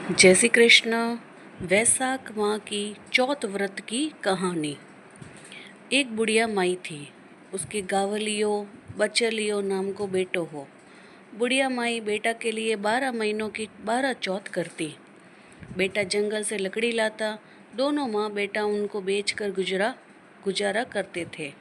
जय श्री कृष्ण। वैशाख माह की चौथ व्रत की कहानी। एक बुढ़िया माई थी, उसके गावलियो बचलियो नाम को बेटो हो। बुढ़िया माई बेटा के लिए 12 महीनों की 12 चौथ करती। बेटा जंगल से लकड़ी लाता, दोनों माँ बेटा उनको बेचकर गुजारा करते थे।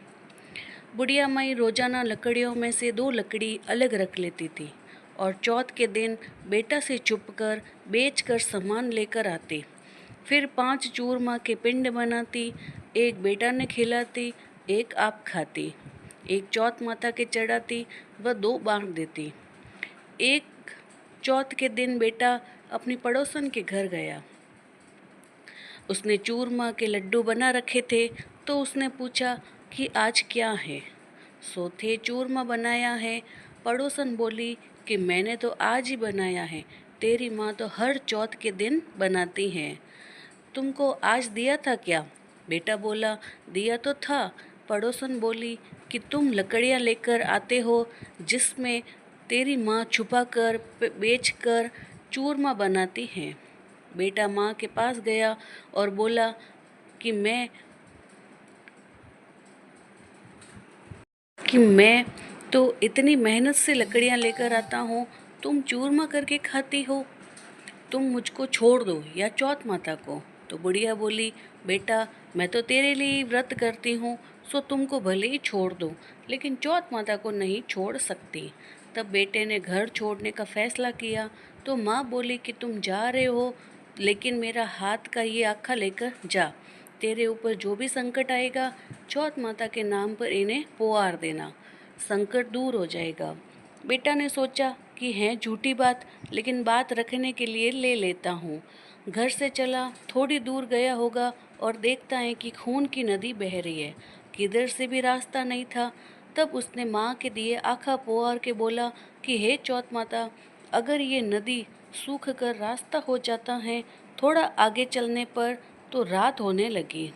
बुढ़िया माई रोजाना लकड़ियों में से 2 लकड़ी अलग रख लेती थी और चौथ के दिन बेटा से छुपकर बेचकर सामान लेकर आती। फिर 5 चूरमा के पिंड बनाती, एक बेटा ने खिलाती, एक आप खाती, एक चौथ माता के चढ़ाती व 2 बांट देती। एक चौथ के दिन बेटा अपनी पड़ोसन के घर गया। उसने चूरमा के लड्डू बना रखे थे तो उसने पूछा कि आज क्या है। सो थे चूरमा बनाया है। पड़ोसन बोली कि मैंने तो आज ही बनाया है, तेरी माँ तो हर चौथ के दिन बनाती है। तुमको आज दिया था क्या? बेटा बोला, दिया तो था। पड़ोसन बोली कि तुम लकड़ियाँ लेकर आते हो जिसमें तेरी माँ छुपा कर बेच कर चूरमा बनाती है। बेटा माँ के पास गया और बोला कि मैं तो इतनी मेहनत से लकड़ियाँ लेकर आता हूँ, तुम चूरमा करके खाती हो। तुम मुझको छोड़ दो या चौथ माता को। तो बुढ़िया बोली, बेटा मैं तो तेरे लिए ही व्रत करती हूँ, सो तुमको भले ही छोड़ दो, लेकिन चौथ माता को नहीं छोड़ सकती। तब बेटे ने घर छोड़ने का फैसला किया तो माँ बोली कि तुम जा रहे हो, लेकिन मेरा हाथ का ये आखा लेकर जा। तेरे ऊपर जो भी संकट आएगा, चौथ माता के नाम पर इन्हें पुकार देना, संकट दूर हो जाएगा। बेटा ने सोचा कि है झूठी बात, लेकिन बात रखने के लिए ले लेता हूँ। घर से चला, थोड़ी दूर गया होगा और देखता है कि खून की नदी बह रही है, किधर से भी रास्ता नहीं था। तब उसने माँ के दिए आखा पुकार के बोला कि हे चौथ माता, अगर ये नदी सूख कर रास्ता हो जाता है, थोड़ा आगे चलने पर तो रात होने लगी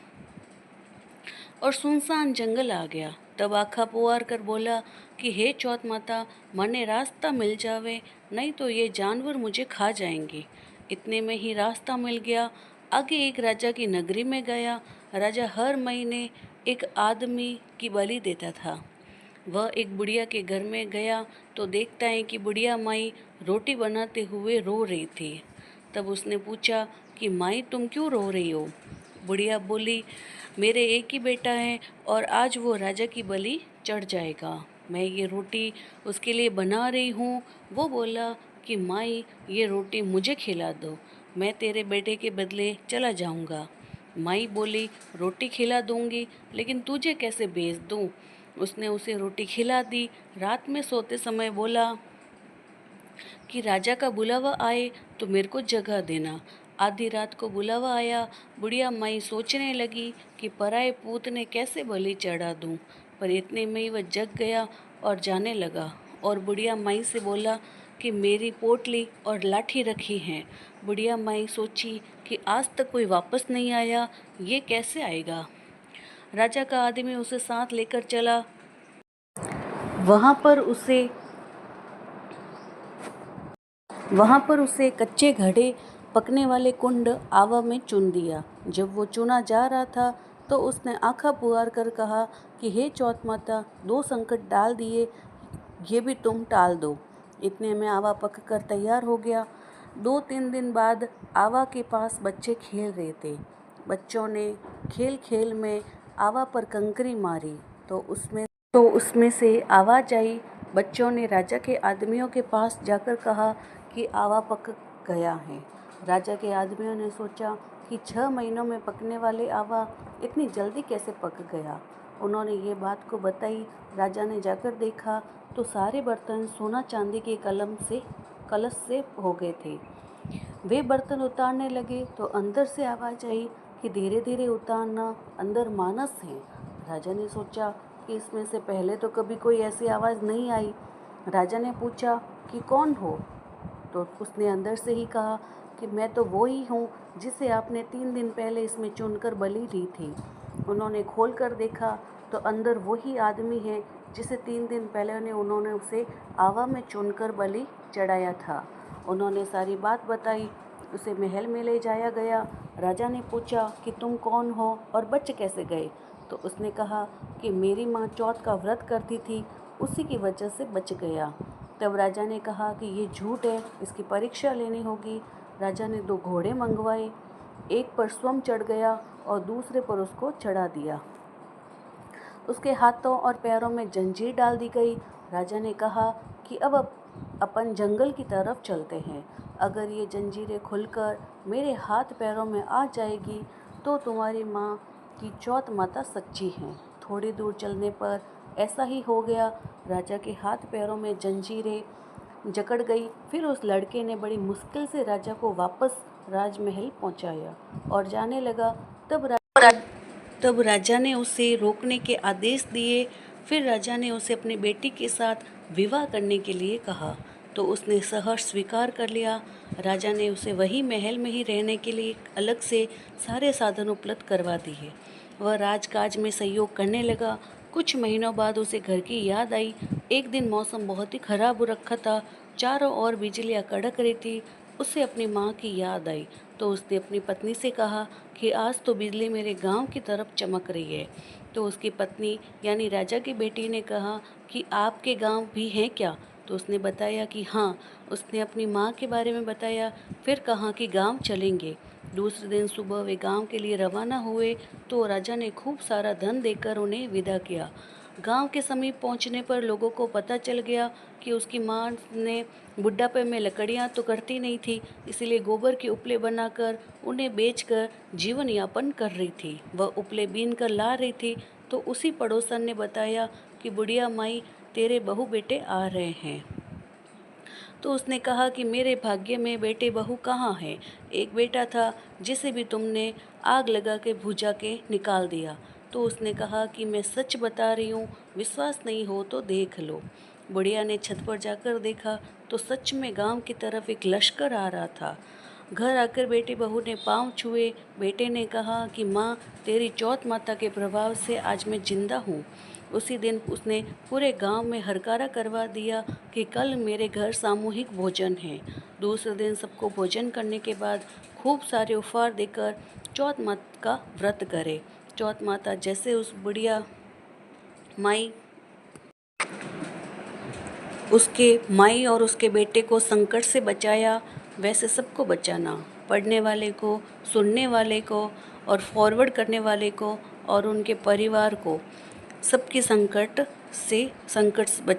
और सुनसान जंगल आ गया। तब आखा पुकार कर बोला कि हे चौथ माता, मने रास्ता मिल जावे, नहीं तो ये जानवर मुझे खा जाएंगे। इतने में ही रास्ता मिल गया। आगे एक राजा की नगरी में गया। राजा हर महीने एक आदमी की बलि देता था। वह एक बुढ़िया के घर में गया तो देखता है कि बुढ़िया माई रोटी बनाते हुए रो रही थी। तब उसने पूछा कि माई तुम क्यों रो रही हो? बुढ़िया बोली, मेरे एक ही बेटा है और आज वो राजा की बलि चढ़ जाएगा, मैं ये रोटी उसके लिए बना रही हूँ। वो बोला कि माई ये रोटी मुझे खिला दो, मैं तेरे बेटे के बदले चला जाऊँगा। माई बोली, रोटी खिला दूँगी, लेकिन तुझे कैसे भेज दूँ? उसने उसे रोटी खिला दी। रात में सोते समय बोला कि राजा का बुलावा आए तो मेरे को जगह देना। आधी रात को बुलावा आया। बुढ़िया माई सोचने लगी कि पराए पूत ने कैसे बलि चढ़ा दूं, पर इतने में ही वह जग गया और जाने लगा और बुढ़िया माई से बोला कि मेरी पोटली और लाठी रखी हैं। बुढ़िया माई सोची कि आज तक कोई वापस नहीं आया, ये कैसे आएगा। राजा का आदमी उसे साथ लेकर चला। वहाँ पर उसे कच्चे घड़े पकने वाले कुंड आवा में चुन दिया। जब वो चुना जा रहा था तो उसने आँखा पुकार कर कहा कि हे चौथ माता, 2 संकट डाल दिए, ये भी तुम टाल दो। इतने में आवा पक कर तैयार हो गया। 2-3 दिन बाद आवा के पास बच्चे खेल रहे थे। बच्चों ने खेल खेल में आवा पर कंकरी मारी तो उसमें से आवाज़ आई। बच्चों ने राजा के आदमियों के पास जाकर कहा कि आवा पक गया है। राजा के आदमियों ने सोचा कि 6 महीनों में पकने वाले आवा इतनी जल्दी कैसे पक गया। उन्होंने ये बात को बताई। राजा ने जाकर देखा तो सारे बर्तन सोना चांदी के कलश से हो गए थे। वे बर्तन उतारने लगे तो अंदर से आवाज़ आई कि धीरे धीरे उतारना, अंदर मानस है। राजा ने सोचा कि इसमें से पहले तो कभी कोई ऐसी आवाज़ नहीं आई। राजा ने पूछा कि कौन हो? तो उसने अंदर से ही कहा कि मैं तो वो ही हूँ जिसे आपने 3 दिन पहले इसमें चुनकर बलि दी थी। उन्होंने खोल कर देखा तो अंदर वही आदमी है जिसे 3 दिन पहले उन्होंने उसे आवा में चुनकर बलि चढ़ाया था। उन्होंने सारी बात बताई। उसे महल में ले जाया गया। राजा ने पूछा कि तुम कौन हो और बच कैसे गए? तो उसने कहा कि मेरी माँ चौथ का व्रत करती थी, उसी की वजह से बच गया। तब राजा ने कहा कि ये झूठ है, इसकी परीक्षा लेनी होगी। राजा ने 2 घोड़े मंगवाए, एक पर स्वयं चढ़ गया और दूसरे पर उसको चढ़ा दिया। उसके हाथों और पैरों में जंजीर डाल दी गई। राजा ने कहा कि अब अपन जंगल की तरफ चलते हैं। अगर ये जंजीरें खुलकर मेरे हाथ पैरों में आ जाएगी तो तुम्हारी माँ की चौथ माता सच्ची हैं। थोड़ी दूर चलने पर ऐसा ही हो गया। राजा के हाथ पैरों में जंजीरें जकड़ गई। फिर उस लड़के ने बड़ी मुश्किल से राजा को वापस राजमहल पहुंचाया और जाने लगा। तब राजा ने उसे रोकने के आदेश दिए। फिर राजा ने उसे अपनी बेटी के साथ विवाह करने के लिए कहा, तो उसने सहर्ष स्वीकार कर लिया। राजा ने उसे वही महल में ही रहने के लिए अलग से सारे साधन उपलब्ध करवा दिए। वह राजकाज में सहयोग करने लगा। कुछ महीनों बाद उसे घर की याद आई। एक दिन मौसम बहुत ही खराब हो रखा था, चारों ओर बिजलियां कड़क रही थी। उसे अपनी माँ की याद आई, तो उसने अपनी पत्नी से कहा कि आज तो बिजली मेरे गांव की तरफ चमक रही है। तो उसकी पत्नी यानी राजा की बेटी ने कहा कि आपके गांव भी हैं क्या? तो उसने बताया कि हाँ। उसने अपनी माँ के बारे में बताया, फिर कहा कि गांव चलेंगे। दूसरे दिन सुबह वे गांव के लिए रवाना हुए, तो राजा ने खूब सारा धन देकर उन्हें विदा किया। गांव के समीप पहुंचने पर लोगों को पता चल गया कि उसकी माँ ने बुढ़ापे में लकड़ियाँ तो करती नहीं थी, इसलिए गोबर के उपले बनाकर उन्हें बेचकर जीवन यापन कर रही थी। वह उपले बीन कर ला रही थी, तो उसी पड़ोसन ने बताया कि बुढ़िया माई, तेरे बहू बेटे आ रहे हैं। तो उसने कहा कि मेरे भाग्य में बेटे बहू कहाँ हैं? एक बेटा था जिसे भी तुमने आग लगा के बुझा के निकाल दिया। तो उसने कहा कि मैं सच बता रही हूँ, विश्वास नहीं हो तो देख लो। बुढ़िया ने छत पर जाकर देखा तो सच में गांव की तरफ एक लश्कर आ रहा था। घर आकर बेटी बहू ने पांव छुए। बेटे ने कहा कि माँ, तेरी चौथ माता के प्रभाव से आज मैं जिंदा हूँ। उसी दिन उसने पूरे गांव में हरकारा करवा दिया कि कल मेरे घर सामूहिक भोजन है। दूसरे दिन सबको भोजन करने के बाद खूब सारे उपहार देकर चौथ माता का व्रत करे। चौथ माता जैसे उस बुढ़िया माई उसके माई और उसके बेटे को संकट से बचाया, वैसे सबको बचाना, पढ़ने वाले को, सुनने वाले को और फॉरवर्ड करने वाले को और उनके परिवार को, सबके संकट से बचा।